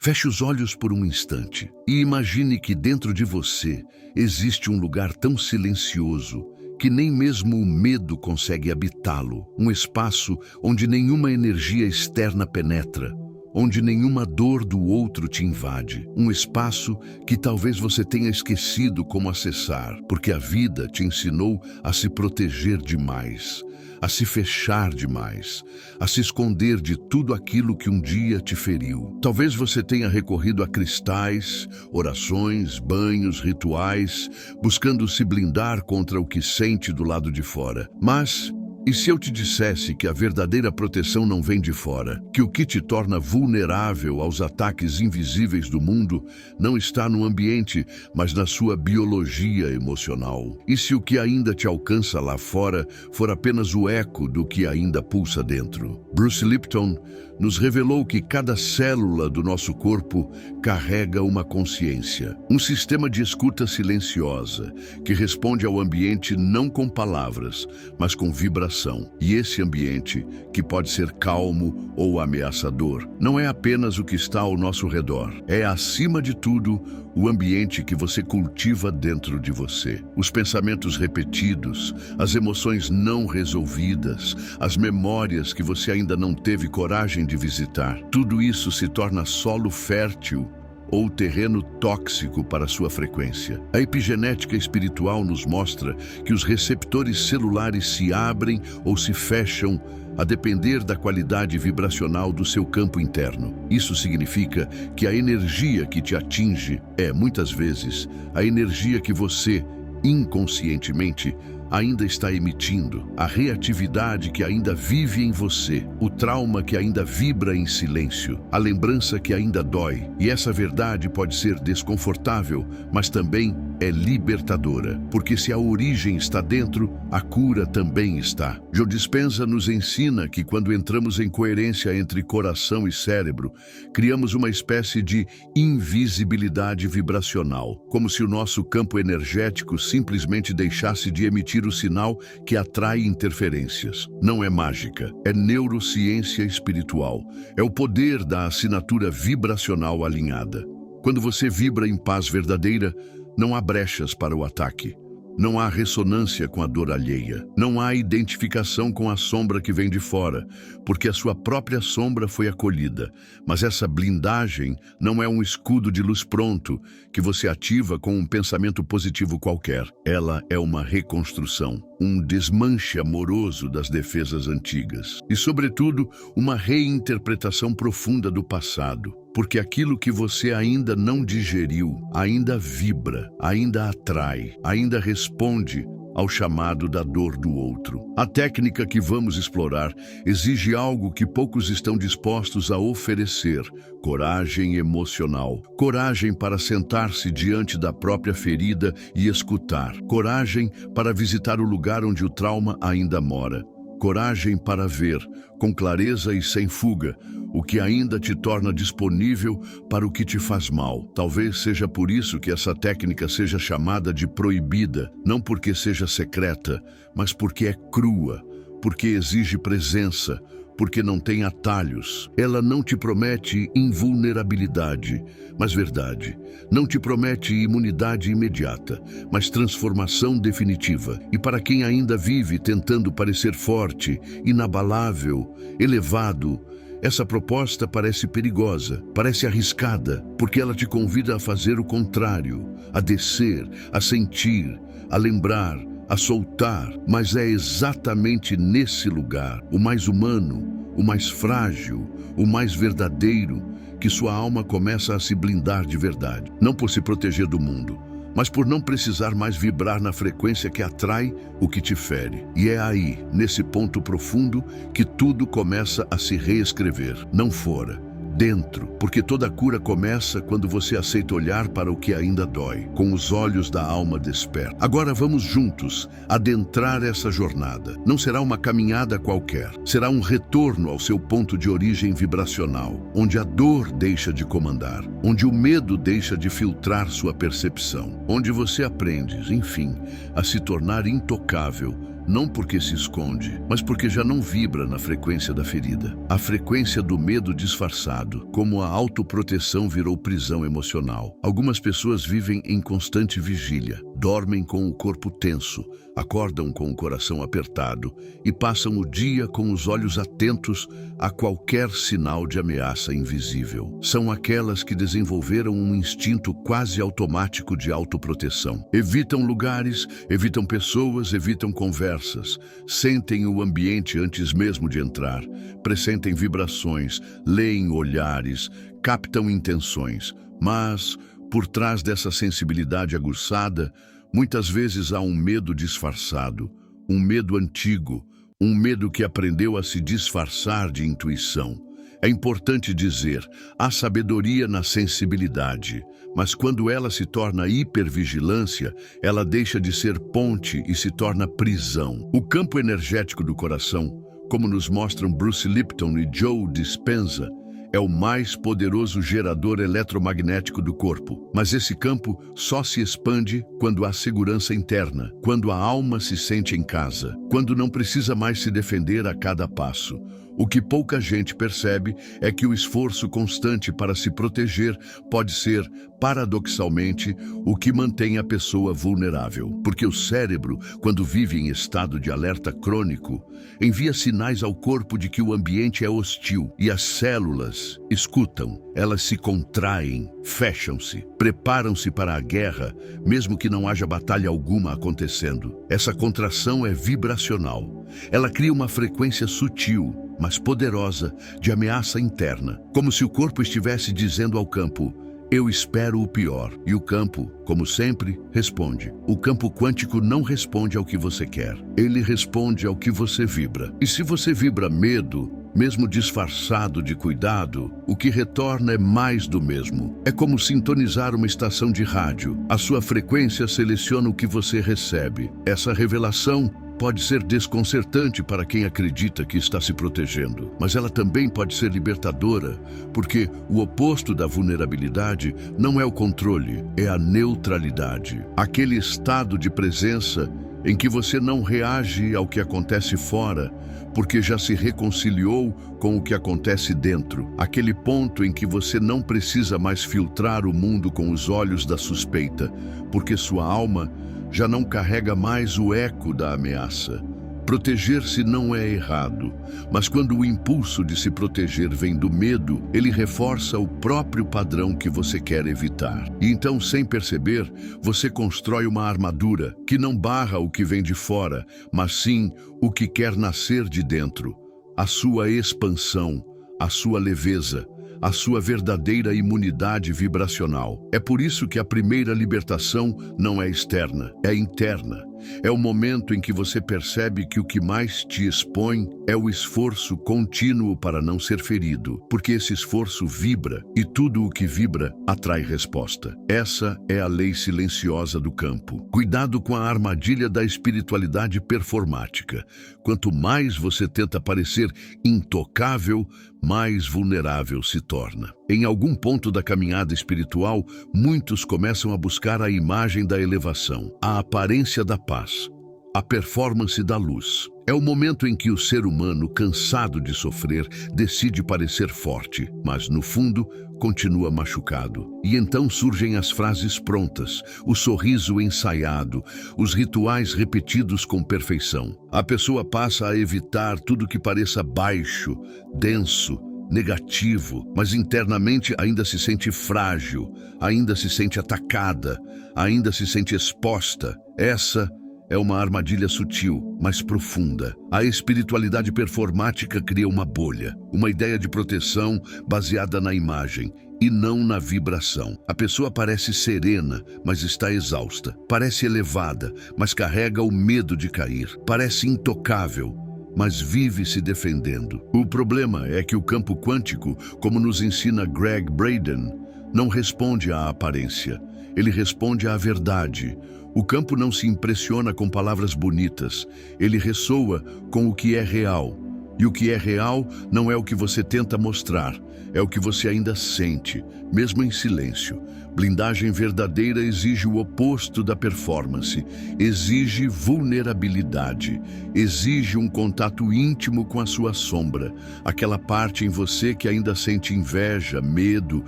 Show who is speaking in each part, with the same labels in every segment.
Speaker 1: Feche os olhos por um instante e imagine que dentro de você existe um lugar tão silencioso que nem mesmo o medo consegue habitá-lo. Um espaço onde nenhuma energia externa penetra, onde nenhuma dor do outro te invade. Um espaço que talvez você tenha esquecido como acessar, porque a vida te ensinou a se proteger demais, a se fechar demais, a se esconder de tudo aquilo que um dia te feriu. Talvez você tenha recorrido a cristais, orações, banhos, rituais, buscando se blindar contra o que sente do lado de fora. Mas e se eu te dissesse que a verdadeira proteção não vem de fora, que o que te torna vulnerável aos ataques invisíveis do mundo não está no ambiente, mas na sua biologia emocional? E se o que ainda te alcança lá fora for apenas o eco do que ainda pulsa dentro? Bruce Lipton nos revelou que cada célula do nosso corpo carrega uma consciência, um sistema de escuta silenciosa que responde ao ambiente não com palavras, mas com vibração. E esse ambiente, que pode ser calmo ou ameaçador, não é apenas o que está ao nosso redor, é, acima de tudo, o ambiente que você cultiva dentro de você. Os pensamentos repetidos, as emoções não resolvidas, as memórias que você ainda não teve coragem de visitar. Tudo isso se torna solo fértil ou terreno tóxico para sua frequência. A epigenética espiritual nos mostra que os receptores celulares se abrem ou se fecham a depender da qualidade vibracional do seu campo interno. Isso significa que a energia que te atinge é, muitas vezes, a energia que você, inconscientemente, ainda está emitindo, a reatividade que ainda vive em você, o trauma que ainda vibra em silêncio, a lembrança que ainda dói. E essa verdade pode ser desconfortável, mas também é libertadora, porque se a origem está dentro, a cura também está. Joe Dispenza nos ensina que quando entramos em coerência entre coração e cérebro, criamos uma espécie de invisibilidade vibracional, como se o nosso campo energético simplesmente deixasse de emitir o sinal que atrai interferências. Não é mágica, é neurociência espiritual. É o poder da assinatura vibracional alinhada. Quando você vibra em paz verdadeira, não há brechas para o ataque. Não há ressonância com a dor alheia. Não há identificação com a sombra que vem de fora, porque a sua própria sombra foi acolhida. Mas essa blindagem não é um escudo de luz pronto que você ativa com um pensamento positivo qualquer. Ela é uma reconstrução, um desmanche amoroso das defesas antigas. E, sobretudo, uma reinterpretação profunda do passado. Porque aquilo que você ainda não digeriu, ainda vibra, ainda atrai, ainda responde ao chamado da dor do outro. A técnica que vamos explorar exige algo que poucos estão dispostos a oferecer: coragem emocional. Coragem para sentar-se diante da própria ferida e escutar. Coragem para visitar o lugar onde o trauma ainda mora. Coragem para ver, com clareza e sem fuga, o que ainda te torna disponível para o que te faz mal. Talvez seja por isso que essa técnica seja chamada de proibida, não porque seja secreta, mas porque é crua, porque exige presença, porque não tem atalhos. Ela não te promete invulnerabilidade, mas verdade. Não te promete imunidade imediata, mas transformação definitiva. E para quem ainda vive tentando parecer forte, inabalável, elevado, essa proposta parece perigosa, parece arriscada, porque ela te convida a fazer o contrário, a descer, a sentir, a lembrar, a soltar. Mas é exatamente nesse lugar, o mais humano, o mais frágil, o mais verdadeiro, que sua alma começa a se blindar de verdade. Não por se proteger do mundo, mas por não precisar mais vibrar na frequência que atrai o que te fere. E é aí, nesse ponto profundo, que tudo começa a se reescrever. Não fora, dentro, porque toda cura começa quando você aceita olhar para o que ainda dói, com os olhos da alma desperta. Agora vamos juntos adentrar essa jornada. Não será uma caminhada qualquer, será um retorno ao seu ponto de origem vibracional, onde a dor deixa de comandar, onde o medo deixa de filtrar sua percepção, onde você aprende, enfim, a se tornar intocável não porque se esconde, mas porque já não vibra na frequência da ferida. A frequência do medo disfarçado, como a autoproteção virou prisão emocional. Algumas pessoas vivem em constante vigília, dormem com o corpo tenso, acordam com o coração apertado e passam o dia com os olhos atentos a qualquer sinal de ameaça invisível. São aquelas que desenvolveram um instinto quase automático de autoproteção. Evitam lugares, evitam pessoas, evitam conversas, sentem o ambiente antes mesmo de entrar, pressentem vibrações, leem olhares, captam intenções. Mas, por trás dessa sensibilidade aguçada, muitas vezes há um medo disfarçado, um medo antigo, um medo que aprendeu a se disfarçar de intuição. É importante dizer, há sabedoria na sensibilidade, mas quando ela se torna hipervigilância, ela deixa de ser ponte e se torna prisão. O campo energético do coração, como nos mostram Bruce Lipton e Joe Dispenza, é o mais poderoso gerador eletromagnético do corpo. Mas esse campo só se expande quando há segurança interna, quando a alma se sente em casa, quando não precisa mais se defender a cada passo. O que pouca gente percebe é que o esforço constante para se proteger pode ser, paradoxalmente, o que mantém a pessoa vulnerável. Porque o cérebro, quando vive em estado de alerta crônico, envia sinais ao corpo de que o ambiente é hostil e as células escutam, elas se contraem, fecham-se, preparam-se para a guerra, mesmo que não haja batalha alguma acontecendo. Essa contração é vibracional. Ela cria uma frequência sutil, mas poderosa, de ameaça interna, como se o corpo estivesse dizendo ao campo: eu espero o pior. E o campo, como sempre, responde. O campo quântico não responde ao que você quer. Ele responde ao que você vibra. E se você vibra medo, mesmo disfarçado de cuidado, o que retorna é mais do mesmo. É como sintonizar uma estação de rádio. A sua frequência seleciona o que você recebe. Essa revelação pode ser desconcertante para quem acredita que está se protegendo, mas ela também pode ser libertadora, porque o oposto da vulnerabilidade não é o controle, é a neutralidade. Aquele estado de presença em que você não reage ao que acontece fora, porque já se reconciliou com o que acontece dentro. Aquele ponto em que você não precisa mais filtrar o mundo com os olhos da suspeita, porque sua alma já não carrega mais o eco da ameaça. Proteger-se não é errado, mas quando o impulso de se proteger vem do medo, ele reforça o próprio padrão que você quer evitar. E então, sem perceber, você constrói uma armadura que não barra o que vem de fora, mas sim o que quer nascer de dentro. A sua expansão, a sua leveza, a sua verdadeira imunidade vibracional. É por isso que a primeira libertação não é externa, é interna. É o momento em que você percebe que o que mais te expõe é o esforço contínuo para não ser ferido, porque esse esforço vibra e tudo o que vibra atrai resposta. Essa é a lei silenciosa do campo. Cuidado com a armadilha da espiritualidade performática. Quanto mais você tenta parecer intocável, mais vulnerável se torna. Em algum ponto da caminhada espiritual, muitos começam a buscar a imagem da elevação, a aparência da paz, a performance da luz. É o momento em que o ser humano, cansado de sofrer, decide parecer forte, mas no fundo continua machucado. E então surgem as frases prontas, o sorriso ensaiado, os rituais repetidos com perfeição. A pessoa passa a evitar tudo que pareça baixo, denso, negativo, mas internamente ainda se sente frágil, ainda se sente atacada, ainda se sente exposta. Essa é uma armadilha sutil, mas profunda. A espiritualidade performática cria uma bolha, uma ideia de proteção baseada na imagem e não na vibração. A pessoa parece serena, mas está exausta. Parece elevada, mas carrega o medo de cair. Parece intocável, mas vive se defendendo. O problema é que o campo quântico, como nos ensina Gregg Braden, não responde à aparência. Ele responde à verdade. O campo não se impressiona com palavras bonitas. Ele ressoa com o que é real. E o que é real não é o que você tenta mostrar, é o que você ainda sente, mesmo em silêncio. Blindagem verdadeira exige o oposto da performance, exige vulnerabilidade, exige um contato íntimo com a sua sombra, aquela parte em você que ainda sente inveja, medo,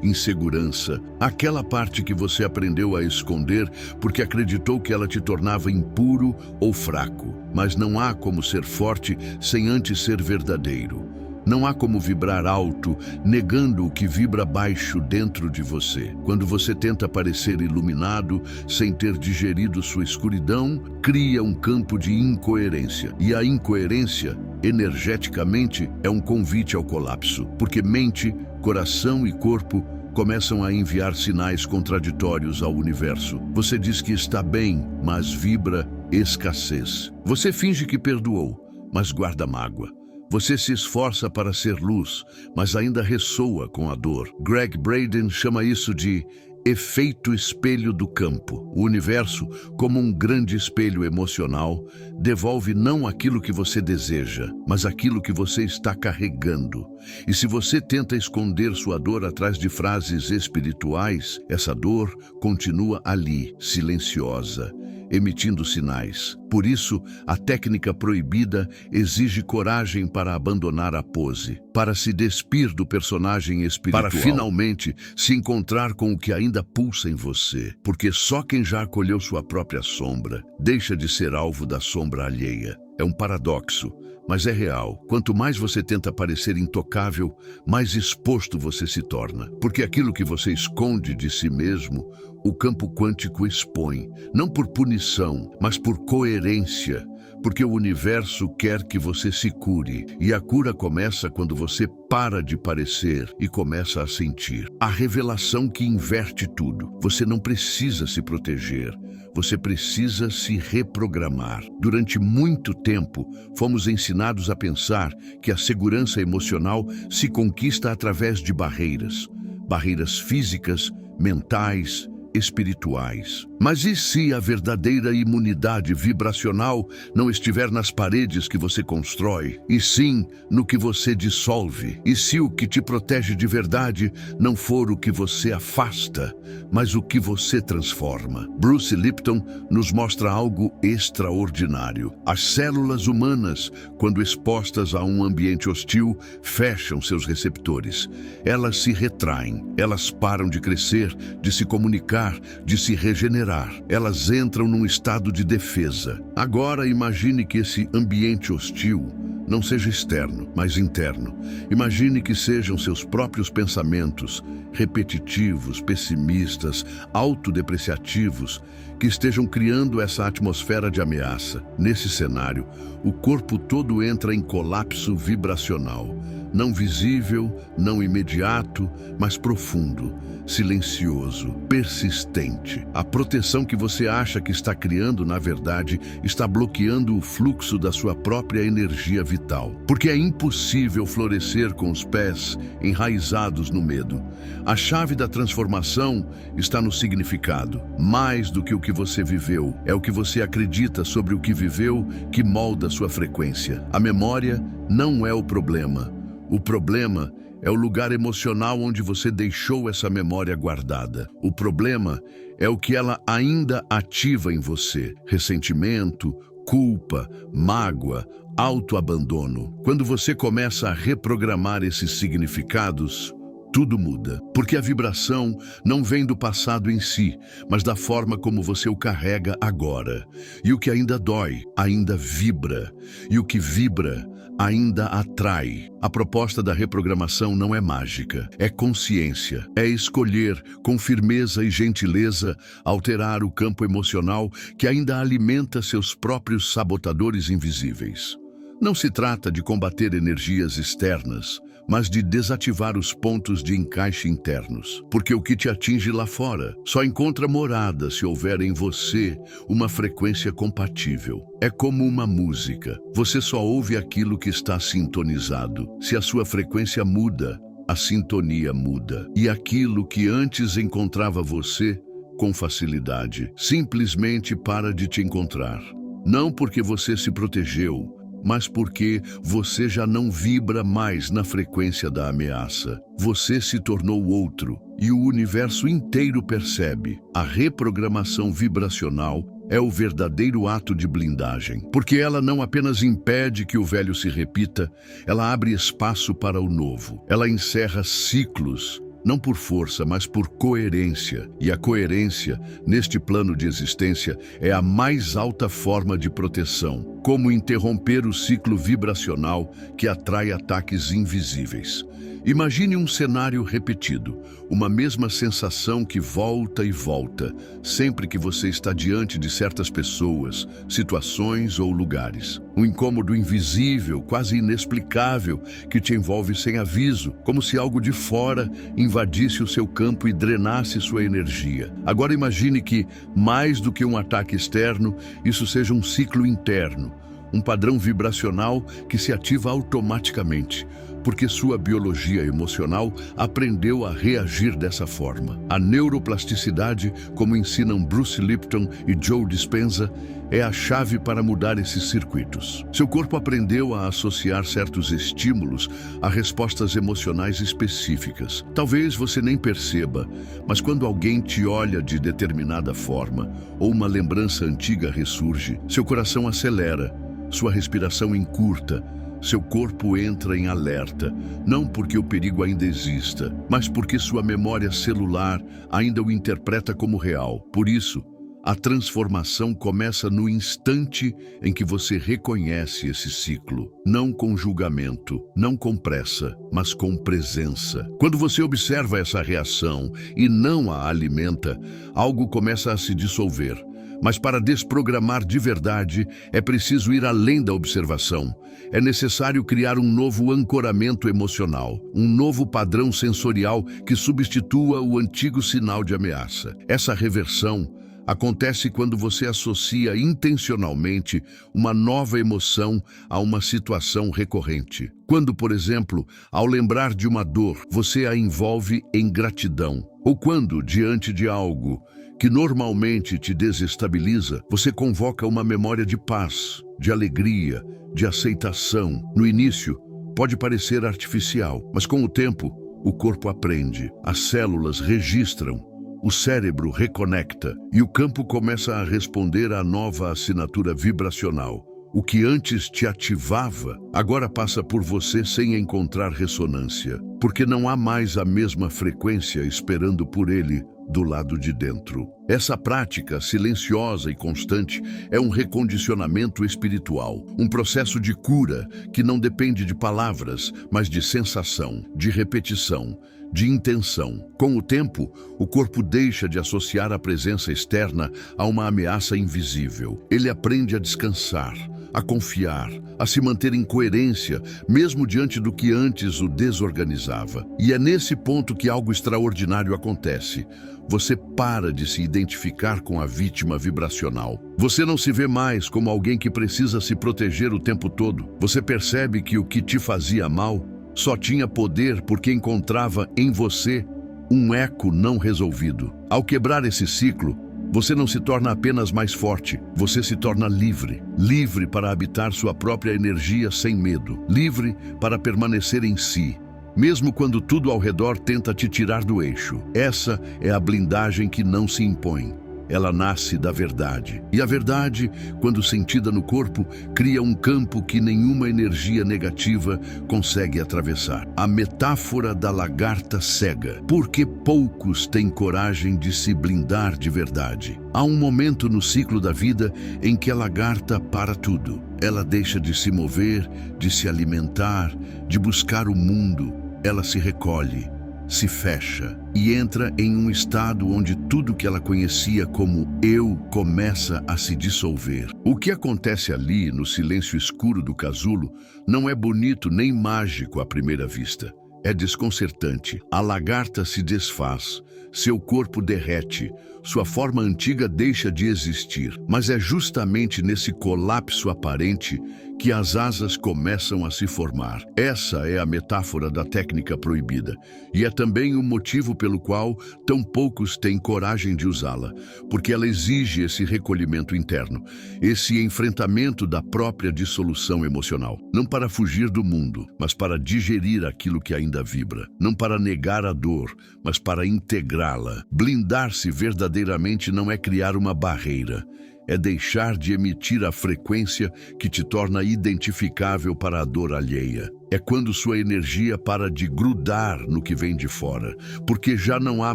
Speaker 1: insegurança, aquela parte que você aprendeu a esconder porque acreditou que ela te tornava impuro ou fraco. Mas não há como ser forte sem antes ser verdadeiro. Não há como vibrar alto, negando o que vibra baixo dentro de você. Quando você tenta parecer iluminado, sem ter digerido sua escuridão, cria um campo de incoerência. E a incoerência, energeticamente, é um convite ao colapso, porque mente, coração e corpo começam a enviar sinais contraditórios ao universo. Você diz que está bem, mas vibra escassez. Você finge que perdoou, mas guarda mágoa. Você se esforça para ser luz, mas ainda ressoa com a dor. Greg Braden chama isso de efeito espelho do campo. O universo, como um grande espelho emocional, devolve não aquilo que você deseja, mas aquilo que você está carregando. E se você tenta esconder sua dor atrás de frases espirituais, essa dor continua ali, silenciosa, emitindo sinais. Por isso, a técnica proibida exige coragem para abandonar a pose, para se despir do personagem espiritual, para finalmente se encontrar com o que ainda pulsa em você, porque só quem já acolheu sua própria sombra deixa de ser alvo da sombra alheia. É um paradoxo, mas é real. Quanto mais você tenta parecer intocável, mais exposto você se torna. Porque aquilo que você esconde de si mesmo, o campo quântico expõe, não por punição, mas por coerência. Porque o universo quer que você se cure, e a cura começa quando você para de parecer e começa a sentir. A revelação que inverte tudo. Você não precisa se proteger, você precisa se reprogramar. Durante muito tempo, fomos ensinados a pensar que a segurança emocional se conquista através de barreiras. Barreiras físicas, mentais, espirituais. Mas e se a verdadeira imunidade vibracional não estiver nas paredes que você constrói, e sim no que você dissolve? E se o que te protege de verdade não for o que você afasta, mas o que você transforma? Bruce Lipton nos mostra algo extraordinário. As células humanas, quando expostas a um ambiente hostil, fecham seus receptores. Elas se retraem, elas param de crescer, de se comunicar, de se regenerar. Elas entram num estado de defesa. Agora imagine que esse ambiente hostil não seja externo, mas interno. Imagine que sejam seus próprios pensamentos, repetitivos, pessimistas, autodepreciativos, que estejam criando essa atmosfera de ameaça. Nesse cenário, o corpo todo entra em colapso vibracional. Não visível, não imediato, mas profundo, silencioso, persistente. A proteção que você acha que está criando, na verdade, está bloqueando o fluxo da sua própria energia vital. Porque é impossível florescer com os pés enraizados no medo. A chave da transformação está no significado. Mais do que o que você viveu, é o que você acredita sobre o que viveu que molda sua frequência. A memória não é o problema. O problema é o lugar emocional onde você deixou essa memória guardada. O problema é o que ela ainda ativa em você. Ressentimento, culpa, mágoa, autoabandono. Quando você começa a reprogramar esses significados, tudo muda. Porque a vibração não vem do passado em si, mas da forma como você o carrega agora. E o que ainda dói, ainda vibra. E o que vibra, ainda atrai. A proposta da reprogramação não é mágica, é consciência. É escolher, com firmeza e gentileza, alterar o campo emocional que ainda alimenta seus próprios sabotadores invisíveis. Não se trata de combater energias externas, mas de desativar os pontos de encaixe internos. Porque o que te atinge lá fora só encontra morada se houver em você uma frequência compatível. É como uma música. Você só ouve aquilo que está sintonizado. Se a sua frequência muda, a sintonia muda. E aquilo que antes encontrava você com facilidade, simplesmente para de te encontrar. Não porque você se protegeu, mas porque você já não vibra mais na frequência da ameaça. Você se tornou outro e o universo inteiro percebe. A reprogramação vibracional é o verdadeiro ato de blindagem, porque ela não apenas impede que o velho se repita, ela abre espaço para o novo. Ela encerra ciclos, não por força, mas por coerência. E a coerência, neste plano de existência, é a mais alta forma de proteção, como interromper o ciclo vibracional que atrai ataques invisíveis. Imagine um cenário repetido, uma mesma sensação que volta e volta, sempre que você está diante de certas pessoas, situações ou lugares. Um incômodo invisível, quase inexplicável, que te envolve sem aviso, como se algo de fora invadisse o seu campo e drenasse sua energia. Agora imagine que, mais do que um ataque externo, isso seja um ciclo interno, um padrão vibracional que se ativa automaticamente, porque sua biologia emocional aprendeu a reagir dessa forma. A neuroplasticidade, como ensinam Bruce Lipton e Joe Dispenza, é a chave para mudar esses circuitos. Seu corpo aprendeu a associar certos estímulos a respostas emocionais específicas. Talvez você nem perceba, mas quando alguém te olha de determinada forma ou uma lembrança antiga ressurge, seu coração acelera, sua respiração encurta, seu corpo entra em alerta, não porque o perigo ainda exista, mas porque sua memória celular ainda o interpreta como real. Por isso, a transformação começa no instante em que você reconhece esse ciclo, não com julgamento, não com pressa, mas com presença. Quando você observa essa reação e não a alimenta, algo começa a se dissolver. Mas para desprogramar de verdade, é preciso ir além da observação. É necessário criar um novo ancoramento emocional, um novo padrão sensorial que substitua o antigo sinal de ameaça. Essa reversão acontece quando você associa intencionalmente uma nova emoção a uma situação recorrente. Quando, por exemplo, ao lembrar de uma dor, você a envolve em gratidão. Ou quando, diante de algo que normalmente te desestabiliza, você convoca uma memória de paz, de alegria, de aceitação. No início, pode parecer artificial, mas com o tempo, o corpo aprende, as células registram, o cérebro reconecta e o campo começa a responder à nova assinatura vibracional. O que antes te ativava, agora passa por você sem encontrar ressonância, porque não há mais a mesma frequência esperando por ele do lado de dentro. Essa prática silenciosa e constante é um recondicionamento espiritual, um processo de cura que não depende de palavras, mas de sensação, de repetição, de intenção. Com o tempo, o corpo deixa de associar a presença externa a uma ameaça invisível. Ele aprende a descansar, a confiar, a se manter em coerência, mesmo diante do que antes o desorganizava. E é nesse ponto que algo extraordinário acontece. Você para de se identificar com a vítima vibracional. Você não se vê mais como alguém que precisa se proteger o tempo todo. Você percebe que o que te fazia mal só tinha poder porque encontrava em você um eco não resolvido. Ao quebrar esse ciclo, você não se torna apenas mais forte, você se torna livre. Livre para habitar sua própria energia sem medo. Livre para permanecer em si, mesmo quando tudo ao redor tenta te tirar do eixo. Essa é a blindagem que não se impõe. Ela nasce da verdade. E a verdade, quando sentida no corpo, cria um campo que nenhuma energia negativa consegue atravessar. A metáfora da lagarta cega. Porque poucos têm coragem de se blindar de verdade. Há um momento no ciclo da vida em que a lagarta para tudo. Ela deixa de se mover, de se alimentar, de buscar o mundo. Ela se recolhe, se fecha e entra em um estado onde tudo que ela conhecia como eu começa a se dissolver. O que acontece ali, no silêncio escuro do casulo, não é bonito nem mágico à primeira vista. É desconcertante. A lagarta se desfaz, seu corpo derrete, sua forma antiga deixa de existir. Mas é justamente nesse colapso aparente que as asas começam a se formar. Essa é a metáfora da técnica proibida, e é também o motivo pelo qual tão poucos têm coragem de usá-la, porque ela exige esse recolhimento interno, esse enfrentamento da própria dissolução emocional. Não para fugir do mundo, mas para digerir aquilo que ainda vibra. Não para negar a dor, mas para integrá-la. Blindar-se verdadeiramente não é criar uma barreira. É deixar de emitir a frequência que te torna identificável para a dor alheia. É quando sua energia para de grudar no que vem de fora, porque já não há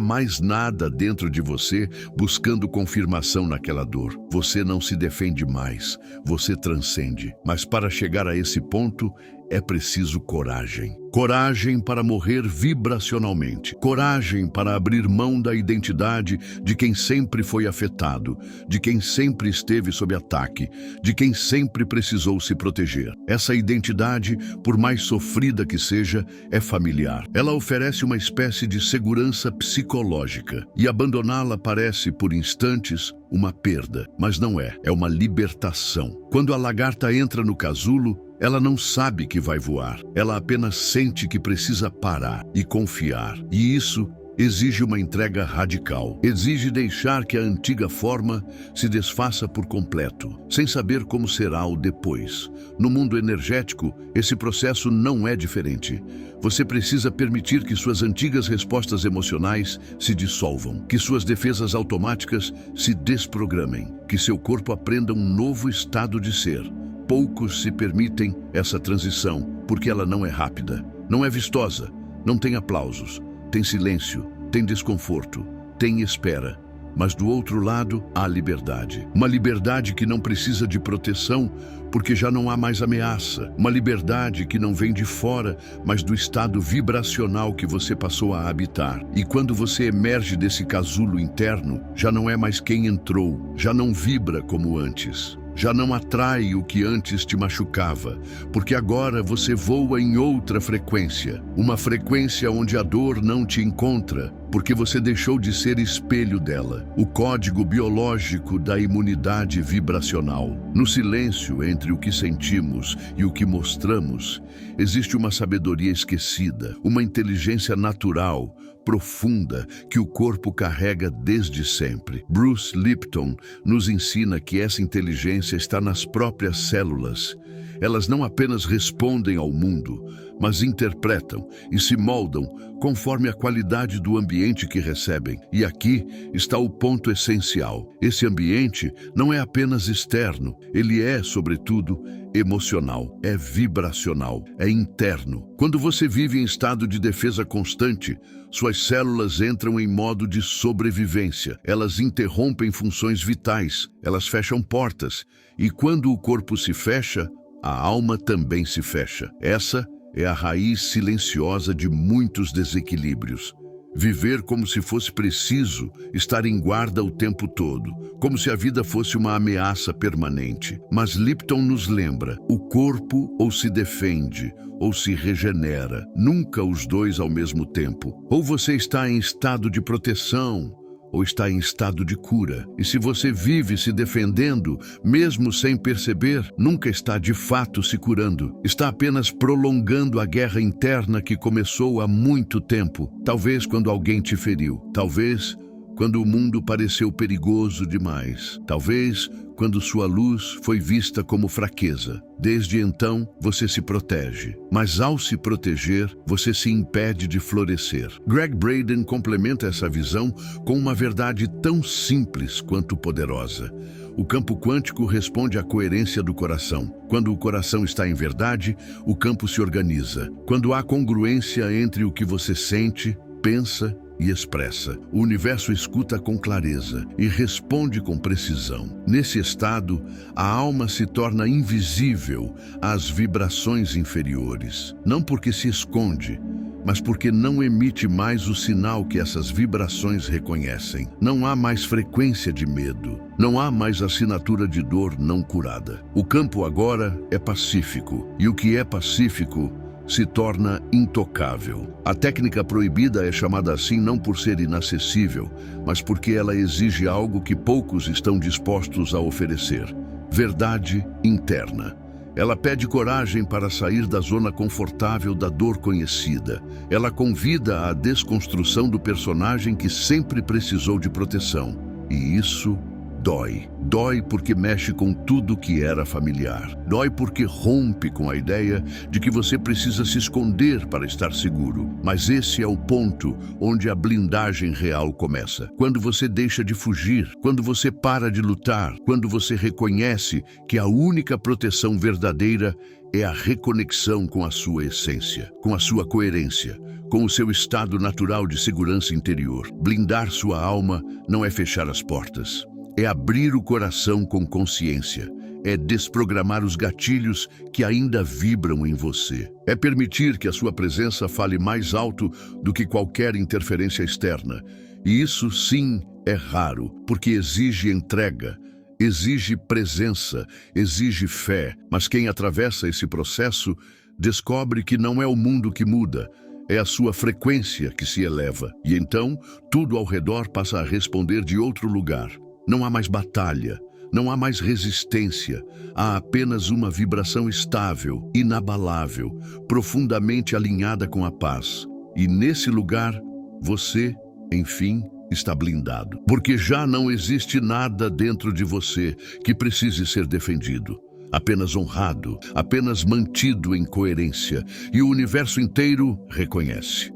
Speaker 1: mais nada dentro de você buscando confirmação naquela dor. Você não se defende mais, você transcende. Mas para chegar a esse ponto, é preciso coragem. Coragem para morrer vibracionalmente. Coragem para abrir mão da identidade de quem sempre foi afetado, de quem sempre esteve sob ataque, de quem sempre precisou se proteger. Essa identidade, por mais sofrida que seja, é familiar. Ela oferece uma espécie de segurança psicológica, e abandoná-la parece, por instantes, uma perda. Mas não é. É uma libertação. Quando a lagarta entra no casulo, ela não sabe que vai voar, ela apenas sente que precisa parar e confiar. E isso exige uma entrega radical. Exige deixar que a antiga forma se desfaça por completo, sem saber como será o depois. No mundo energético, esse processo não é diferente. Você precisa permitir que suas antigas respostas emocionais se dissolvam, que suas defesas automáticas se desprogramem, que seu corpo aprenda um novo estado de ser. Poucos se permitem essa transição, porque ela não é rápida, não é vistosa, não tem aplausos, tem silêncio, tem desconforto, tem espera. Mas do outro lado, há liberdade. Uma liberdade que não precisa de proteção, porque já não há mais ameaça. Uma liberdade que não vem de fora, mas do estado vibracional que você passou a habitar. E quando você emerge desse casulo interno, já não é mais quem entrou, já não vibra como antes. Já não atrai o que antes te machucava, porque agora você voa em outra frequência. Uma frequência onde a dor não te encontra, porque você deixou de ser espelho dela. O código biológico da imunidade vibracional. No silêncio entre o que sentimos e o que mostramos, existe uma sabedoria esquecida, uma inteligência natural, profunda, que o corpo carrega desde sempre. Bruce Lipton nos ensina que essa inteligência está nas próprias células. Elas não apenas respondem ao mundo, mas interpretam e se moldam conforme a qualidade do ambiente que recebem. E aqui está o ponto essencial. Esse ambiente não é apenas externo, ele é, sobretudo, emocional, é vibracional, é interno. Quando você vive em estado de defesa constante, suas células entram em modo de sobrevivência. Elas interrompem funções vitais, elas fecham portas. E quando o corpo se fecha, a alma também se fecha. Essa é a raiz silenciosa de muitos desequilíbrios. Viver como se fosse preciso estar em guarda o tempo todo, como se a vida fosse uma ameaça permanente. Mas Lipton nos lembra, o corpo ou se defende ou se regenera, nunca os dois ao mesmo tempo. Ou você está em estado de proteção, ou está em estado de cura. E se você vive se defendendo, mesmo sem perceber, nunca está de fato se curando. Está apenas prolongando a guerra interna que começou há muito tempo. Talvez quando alguém te feriu. Talvez quando o mundo pareceu perigoso demais. Talvez quando sua luz foi vista como fraqueza. Desde então, você se protege. Mas ao se proteger, você se impede de florescer. Gregg Braden complementa essa visão com uma verdade tão simples quanto poderosa. O campo quântico responde à coerência do coração. Quando o coração está em verdade, o campo se organiza. Quando há congruência entre o que você sente, pensa e expressa, o universo escuta com clareza e responde com precisão. Nesse estado, a alma se torna invisível às vibrações inferiores. Não porque se esconde, mas porque não emite mais o sinal que essas vibrações reconhecem. Não há mais frequência de medo. Não há mais assinatura de dor não curada. O campo agora é pacífico, e o que é pacífico se torna intocável. A técnica proibida é chamada assim não por ser inacessível, mas porque ela exige algo que poucos estão dispostos a oferecer: verdade interna. Ela pede coragem para sair da zona confortável da dor conhecida. Ela convida à desconstrução do personagem que sempre precisou de proteção. E isso dói. Dói porque mexe com tudo que era familiar. Dói porque rompe com a ideia de que você precisa se esconder para estar seguro. Mas esse é o ponto onde a blindagem real começa. Quando você deixa de fugir, quando você para de lutar, quando você reconhece que a única proteção verdadeira é a reconexão com a sua essência, com a sua coerência, com o seu estado natural de segurança interior. Blindar sua alma não é fechar as portas. É abrir o coração com consciência. É desprogramar os gatilhos que ainda vibram em você. É permitir que a sua presença fale mais alto do que qualquer interferência externa. E isso, sim, é raro, porque exige entrega, exige presença, exige fé. Mas quem atravessa esse processo descobre que não é o mundo que muda, é a sua frequência que se eleva. E então, tudo ao redor passa a responder de outro lugar. Não há mais batalha, não há mais resistência, há apenas uma vibração estável, inabalável, profundamente alinhada com a paz. E nesse lugar, você, enfim, está blindado. Porque já não existe nada dentro de você que precise ser defendido. Apenas honrado, apenas mantido em coerência. E o universo inteiro reconhece.